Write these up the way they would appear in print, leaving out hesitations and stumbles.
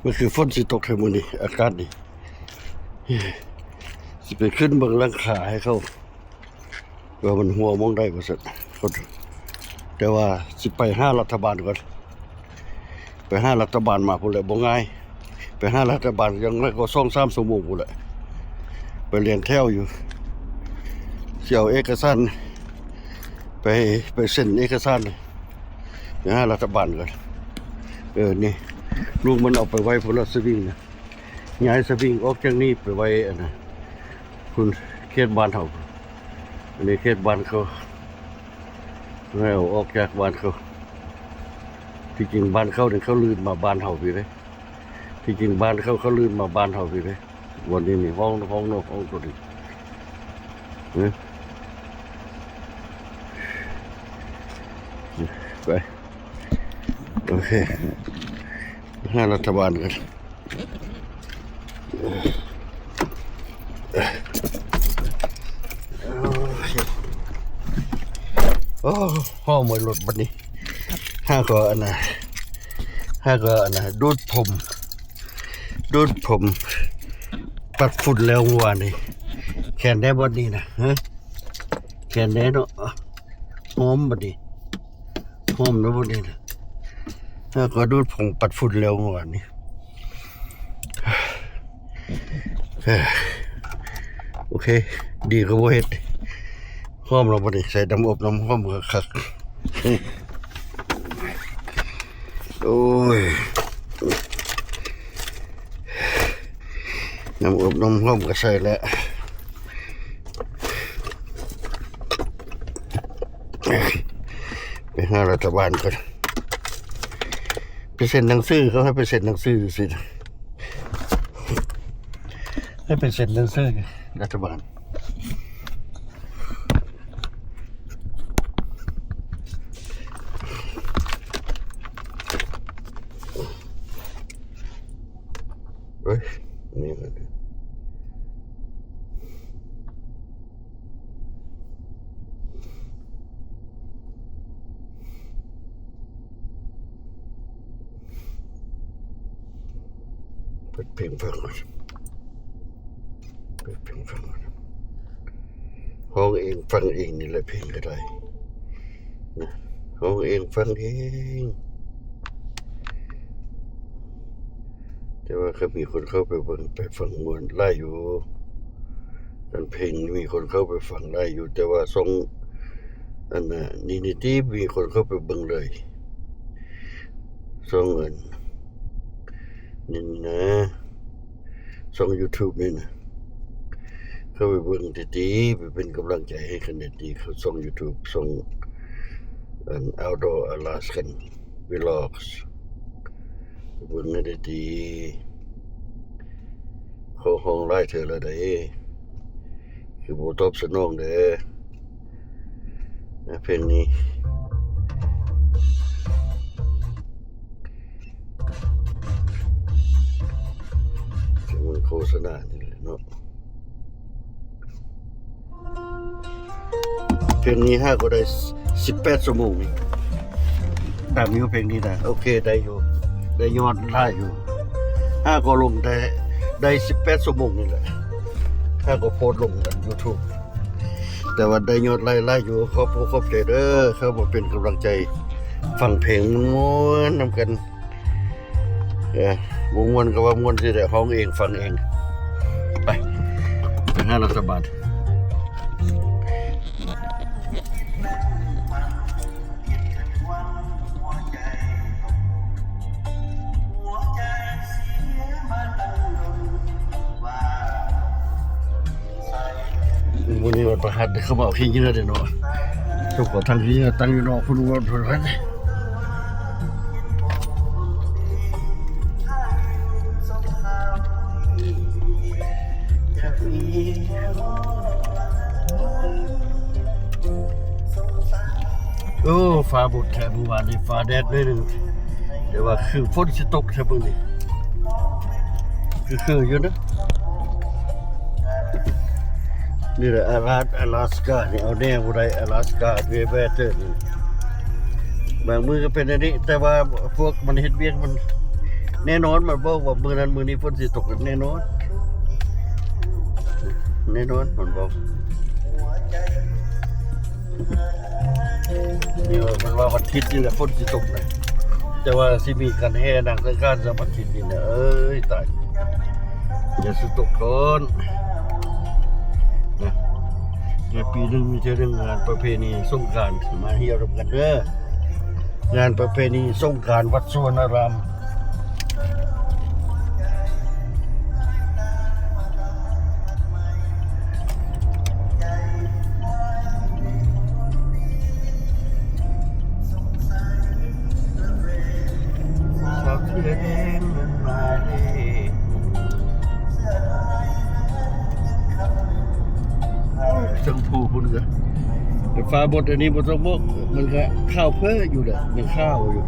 มันคือฝนสิตกเทอมื้อนี้อากาศนี่สิไปขึ้นเบิ่งหลังคาให้เขาว่ามันหัวมองได้บ่ซั่นแต่ว่าสิไปหารัฐบาลก่อนไปหารัฐบาลมาพุ่นแหละบ่ง่ายไปหารัฐบาลยังไม่ก็2-3 ชั่วโมงพุ่นแหละไปเรียนแถวอยู่สิเอาเอกสารไปเซ็นเอกสารไปหารัฐบาลก่อนนี่ลูกมันเอาไปไว้พุ่นละสวิงนะย้ายสวิงออกจากนี้ไปไว้อันน่ะคุณเขตบ้านเฮาอันนี้เขตบ้านเขาไม่เอาออกจากบ้านเขาที่จริงบ้านเขาเนี่ยเขาลืมมาบ้านเฮาพี่เลยที่จริงบ้านเขาลืมมาบ้านเฮาพี่เลยวันนี้มีห้องตัวนี้ไปโอเคให้รัฐบาลกันโอ้ห้อมวยรถบัดนี้ห้าก็อันน่ะดูดผมปัดฝุ่นแล้วเมื่อวานนี้แขนได้บัดนี้นะฮะแขนได้เนาะหอมบัดนี้หอมนะบัดนี้นะห้าก็ดูดผมปัดฝุ่นแล้วเมื่อวานนี้โอเคดีก็บ่เฮ็ดหอมเราบัดนี้ใส่น้ำอบน้ำหอมก็คักโอ้ยน้ำอบน้ำหอมก็ใส่แล้วไปหารัฐบาลก่อนไปเซ็นหนังสือเขาให้ไปเซ็นหนังสือสิให้ไปเซ็นหนังสือรัฐบาลเฮ้ยนี่เลยเปิดเพลงฟังก่อนเปิดเพลงฟังก่อนห้องเองฟังเองนี่แหละเพลงก็ได้นะห้องเองฟังเองแต่ว่าก็มีคนเข้าไปฟังมวนไล่อยู่กันเพลงมีคนเข้าไปฟังไล่อยู่แต่ว่าทรงอันน่ะนิติมีคนเข้าไปเบิ่งเลยทรงเงินนี่นะทรง YouTube นี่นะเข้าไปเบิ่งดีๆไปเป็นกำลังใจให้กันดีเขาทรง YouTube ทรงอัน Outdoor Alaskan Vlogsเบิ่งให้ดีๆเขาห้องไล่เธอแล้วได้คือบ่ตอบสนองเด้อเพลงนี้ที่มันโฆษณานี่แหละเนาะเพลงนี้5ก็ได้18 ชั่วโมงตามอยู่เพลงนี้นะโอเคได้อยู่ได้ยอดไล่อยู่5ก็ลงได้18 ชั่วโมงนี่แหละ5ก็โพสต์ลงกัน YouTube แต่ว่าได้ยอดไล่อยู่ขอบใจเด้อเขามาเป็นกำลังใจฟังเพลงม้วนนำกันวงวนก็ว่าม้วนสิได้ห้องเองฟังเองไปหารัฐบาลวันนี้วันประหัสเขาบอกที่เยอะเลยเนาะทุกคนทางที่ตั้งอยู่นอกคุณวันประหัสโอ้ฟ้าบุดแถบเมื่อวานนี้ฟ้าแดดเลยนึงแต่ว่าคือฝนจะตกแถบเมื่อนี้คืออยู่นะนี่แหละอลาสก้านี่เอาแน่บุไรอลาสก้าเวเบเตอร์บางมือก็เป็นอันนี้แต่ว่าพวกมันเฮ็ดเวียกมัน แน่นอนมันบอกว่ามื้อนั้นมื้อนี้ฝนสิตกแน่นอนมันบอกนี่ว่ามันว่าวันอาทิตย์นี่แหละฝนสิตกนะแต่ว่าสิมีการแห่นางสงกรานต์สามอาทิตย์นี่นะเอ้ยตายอย่าสิตกก่อนนะในปีหนึงมีเรื่องงานประเพณีสงกรานต์มาเฮียรวมกันเด้องานประเพณีสงกรานต์วัดสุวรรณารามจังผู้พุ่นก็แต่ฟ้าบดอันนี้บ่ต้องบอกมันก็ข้าวเพ้ออยู่แหละยังข้าวอยู่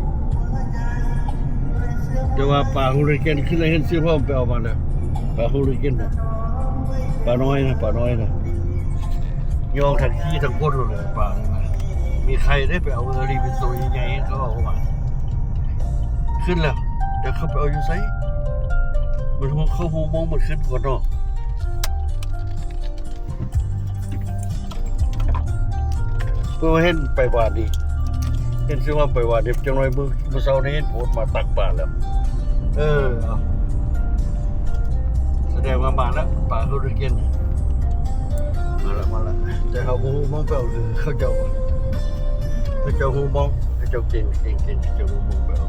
แต่ว่าปลาฮูริเกนขึ้นเลยเห็นซื้อพ่อไปเอามาแล้วปลาฮูริเกนน่ะปลาน้อยนะยองทั้งขี้ทั้งก้นเลยปลานะมีใครได้ไปเอารีเป็นตัวใหญ่ๆเขาเอามาขึ้นแล้วเดี๋ยวเขาไปเอาอยู่ไสมันเขาหูมองมันขึ้นก่อนเนาะก็เห็นไปวานดีเห็นซื้อว่าไปวานเดี๋ยวจังหน่อยมื้อเช้านี้เห็นโพสต์มาตักบาตรแล้วแสดงว่ามาแล้วป่าฮูริเกนมาแล้วแต่เขาหูมองไปเอาคือเขาเจ้าหูมองเขาเจ้าเก่งเจ้าหูมองไปเอา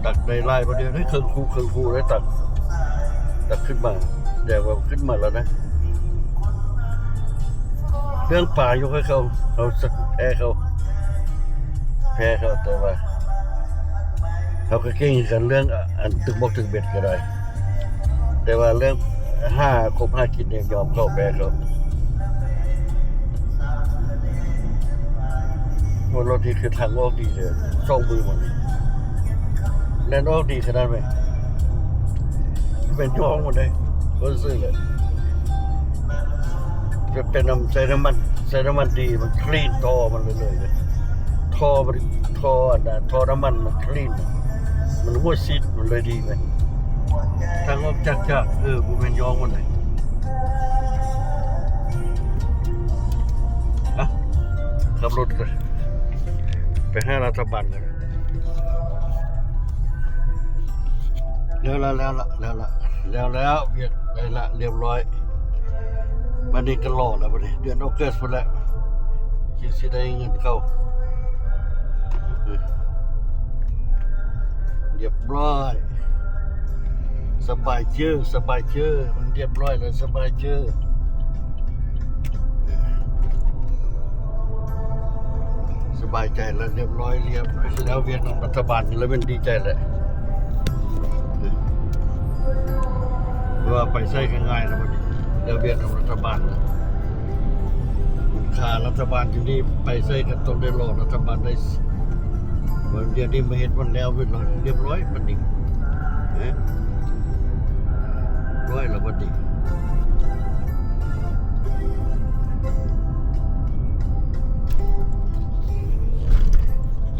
ตักได้ไล่ประเดี๋ยวได้เครื่องคูได้ตักขึ้นมาแต่ว่าขึ้นมาแล้วนะเรื่องป่ายกให้เขาแพ้เขาแต่ว่าเขาก็เก่งกันเรื่องอันตึกบกตึกเบ็ดก็ได้แต่ว่าเรื่องครบ5กินเนี่ยยอมเข้าแพ้เขาวันรถที่คือทางออกดีเลยส่งมือหมดแน่นออกดีขนาดไหนเป็นยองหมดเลยก็ซื้อเลยจะเป็นใส่น้ำมันดีมันคลีนท่อมันเลยท่อน้ำมันมันคลีนมันหัวซีดมันเลยดีไหมทางออกจากกูเป็นยองหมดเลยขับรถกันไปให้รัฐบาลกันแล้วเวียดได้ละเรียบร้อยวันนี้ก็รอแล้ววันนี้เดือนออกัสแล้วสิได้เงินเข้าเรียบร้อยสบายเชื่อมันเรียบร้อยแล้วสบายเชื่อสบายใจแล้วเรียบร้อยแล้วเวียดนามรัฐบาลแล้วเป็นดีใจแหละว่าไปใช้ง่ายๆนะวันนี้เดี๋ยวเบียดของรัฐบาลนะค่ารัฐบาลอยู่นี่ไปใช้กันต้องได้รอรัฐบาลได้วันเดียวนี้มาเห็นวันแล้วเรียบร้อยวันนี้ร้อยแล้ววันนี้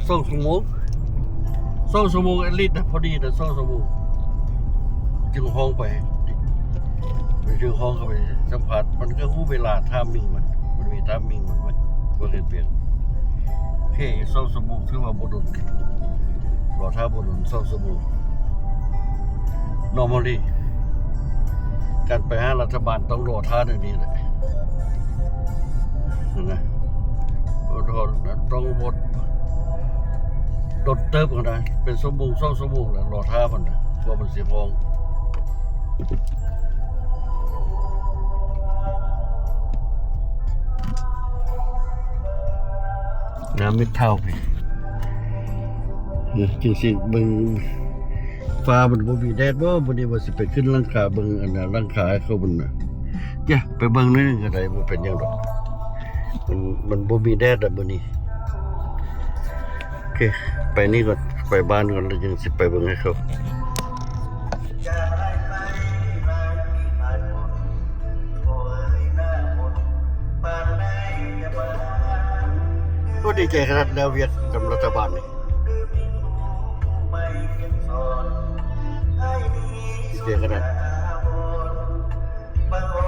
2 ชั่วโมงอลิตนะพอดีแต่2 ชั่วโมงจึงห้องไปถึงห้องเข้าไปสัมผัสมันก็รู้เวลาทามมิ่งมันมีทามมิ่งมันไว้ก็เลยเปลี่ยนโอเค2 ชั่วโมงถือว่าบ่โดนรอท่าบ่โดน2 ชั่วโมง normally การไปหารัฐบาลต้องรอท่าอย่างนี้แหละนะต้องบดโดนเติบกันได้เป็น2 ชั่วโมงแล้วรอท่ามันนะเพราะมันเสียห้องน้ำไม่เท่าไปจริงสิบึงฟ้ามันบ่มีแดดบ่บ่ได้ว่าสิไปขึ้นหลังคาเบิ่งอันน่ะหลังคาเขามันน่ะไปเบิ่งหน่อยนึงก็ได้บ่เป็นหยังดอกมันบ่มีแดดอ่ะมื้อนี้โอเคไปนี่ก่อนไปบ้านก่อนแล้วจึงสิไปเบิ่งให้เขา ก็ดีใจขนาดแล้วเวียดกับรัฐบาลนี่ดีใจขนาด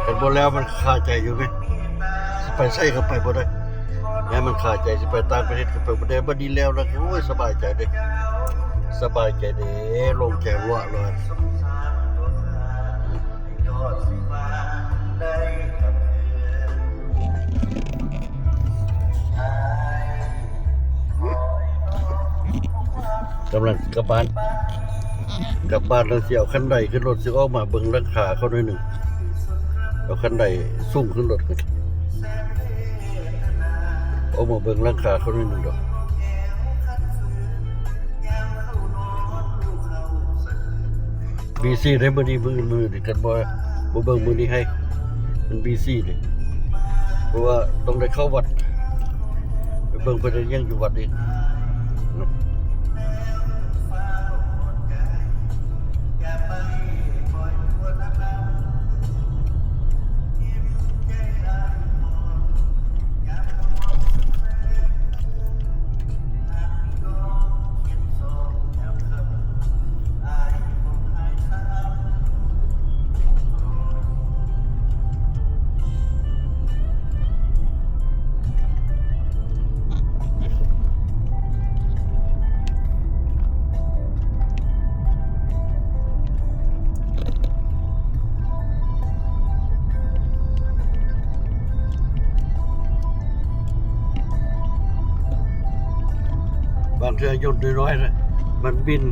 กันบ่แล้วมันคาใจอยู่ไหมสิไปใส่เข้าไปบ่ได้แม้มันคาใจสิไปต่างประเทศก็ไปบ่ได้บ่ดีแล้วแล้วโอ้ยสบายใจเด้สบายใจเด้ลงใจรั่วเลยกำลังกลับบ้านแล้วสิเอาคันใดขึ้นรถสิออกมาเบิ่งราคาเขาหน่อยหนึงเอาคันใดสูงขึ้นรถกันออกมาเบิ่งราคาเขาหน่อยหนึงดอกBC ได้มื้อนี้มื้อนี่กันบ่เบิ่งมื้อนี้ให้มัน BC นี่เพราะว่าต้องได้เข้าวัดไปเบิ่งเพิ่นยังอยู่วัดอีกบางเทื่อยนต์น้อยๆนะมันบิน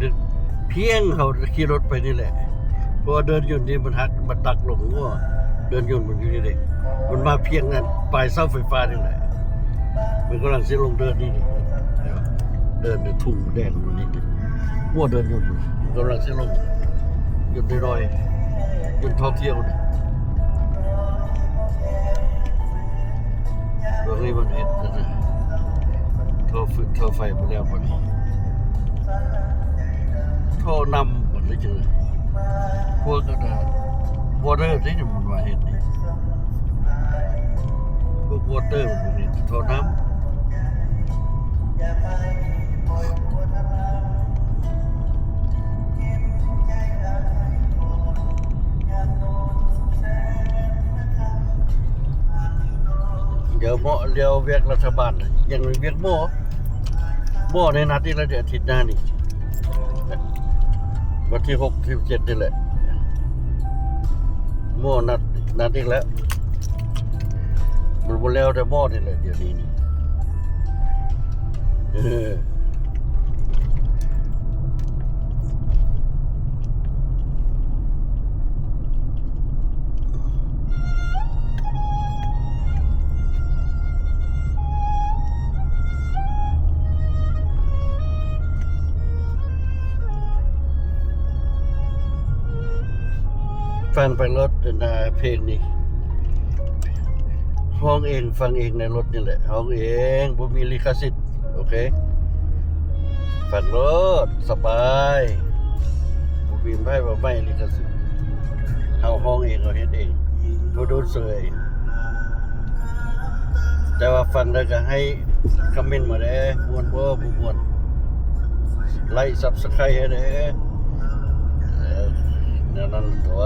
เพียงเขาขี่รถไปนี่แหละเพราะว่าเดินยนต์นี่มันหักมันตักลงว่าเดินยนต์มันอยู่นี่เด็กมันมาเพียงนั้นปลายเสาไฟฟ้านี่แหละมันกำลังสิลงเดินนี่เดินในทุ่งแดงอยู่นี่ว่าเดินยนต์กำลังสิลงยนต์น้อยๆยนต์ท่องเที่ยวนี่ตรงนี้มันเห็นท่อไฟมาแล้วพอดีท่อนำหมดเลยเจอพวกก็ได้วอเตอร์ที่มันมาเห็นนี่พวกวอเตอร์มันนี่ท่อน้ำเดี๋ยวเวียกรัฐบาลยังไม่เวียกบ่ในนัดที่เราเดือนอาทิตย์หน้านี่วันที่6 ที่ 7นี่แหละบ่นัดอีกแล้วมันบ่แล้วแต่บ่นี่แหละเดี๋ยวนี้นี่ฟังไปรถเพลงนี้ห้องเองฟังเองในรถนี่แหละห้องเองบ่มีลิขสิทธิ์โอเคฟังรถสบายบ่มีไม่ลิขสิทธิ์เอาห้องเองเอาเฮ็ดเองบ่โดนเสยแต่ว่าฟังแล้วก็ให้คอมเมนต์มาเด้ม่วนบ่ม่วนไลค์ Subscribe ให้เด้นั่นตัว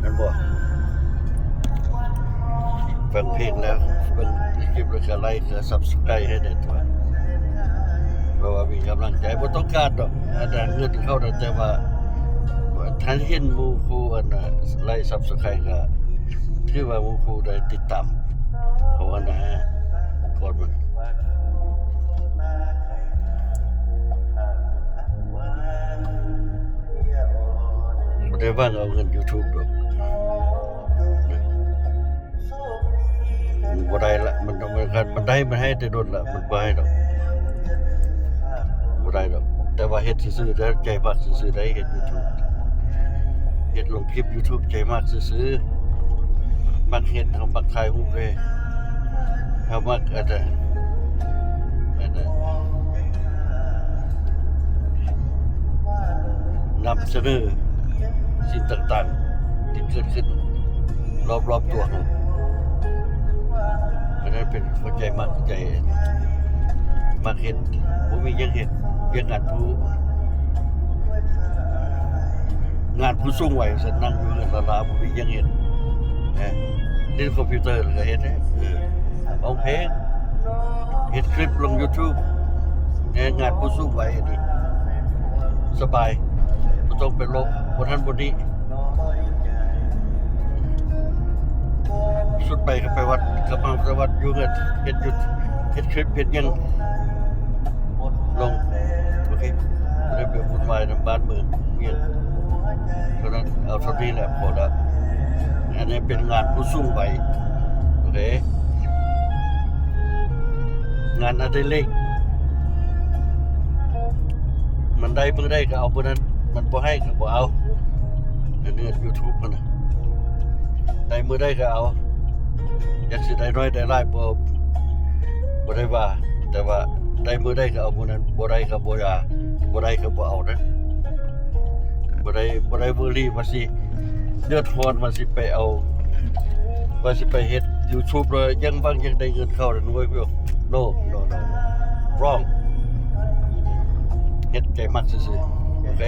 นั่นบ่ฟังเพลงแล้วเบิ่งคลิปแล้วก็ไลค์ก็ Subscribe ให้ได้ตัวเพราะว่ามีกำลังใจบ่ต้องการดอกอันนั้นเงินเข้าแต่ว่าท่านเห็นหมู่ครูอันน่ะไลค์ Subscribe ก็ถือว่าหมู่ครูได้ติดตามเขาอันน่ะก่อนมันได้ว่างเอาเงิน YouTube ดอกบ่ได้ละมันต้องมันได้มันให้แต่โดนละมันบ่ให้ดอกบ่ได้ดอกแต่ว่าเฮ็ดซื่อๆแล้วใจมากซื่อๆได้เฮ็ด YouTube เฮ็ดลงคลิป YouTube ใจมากซื่อๆมักเฮ็ดเฮามักถ่ายรูปเด้เฮามักอันนั้นนำเสนอสิ่งต่างๆที่เกิดขึ้นรอบๆตัวเรา อันนั้นเป็นคนใจมักใจมักเห็ดผมมียังเห็ดเพียงงานผู้สูงวัยสันนั่งอยู่เงินลาผมมียังเห็ดเล่นคอมพิวเตอร์ก็เห็ดร้องเพลงเห็ดคลิปลง YouTube งานผู้สูงวัยอันนี้สบายไม่ต้องเป็นโรคบนท่านบนนี้สุดไปก็ไปวัดกับมาวัดอยู่เงินเห็ดหยุดเห็ดคลิปเห็ดยังลงโอเคไม่ได้เป็นวุ่นวายในบ้านเมืองเมียนเพราะนั้นเอาเท่านี้แหละพอแล้วอันนี้เป็นงานผู้สูงวัยโอเคงานอดิเรกมันได้เมื่อได้ก็เอาเมื่อนั้นมันพอให้ก็บ่เอาอันนี้ YouTube มันนะได้เมื่อได้ก็เอาอยากสิได้น้อยได้หลายบ่ได้ว่าแต่ว่าได้เมื่อได้ก็เอาเมื่อนั้นบ่ได้ก็บ่อย่าบ่ได้ก็บ่เอานะบ่ได้เวอรี่ว่าสิเดือดร้อนว่าสิไปเอาว่าสิไปเฮ็ด YouTube เลยยังบางยังได้เงินเข้าแล้วนุ้ยพี่no wrong เฮ็ดใจมักซื่อๆโอเค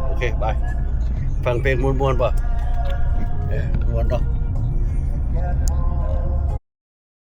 โอเคบายฟังเพลงม่วนๆป่ะม่วนเนาะ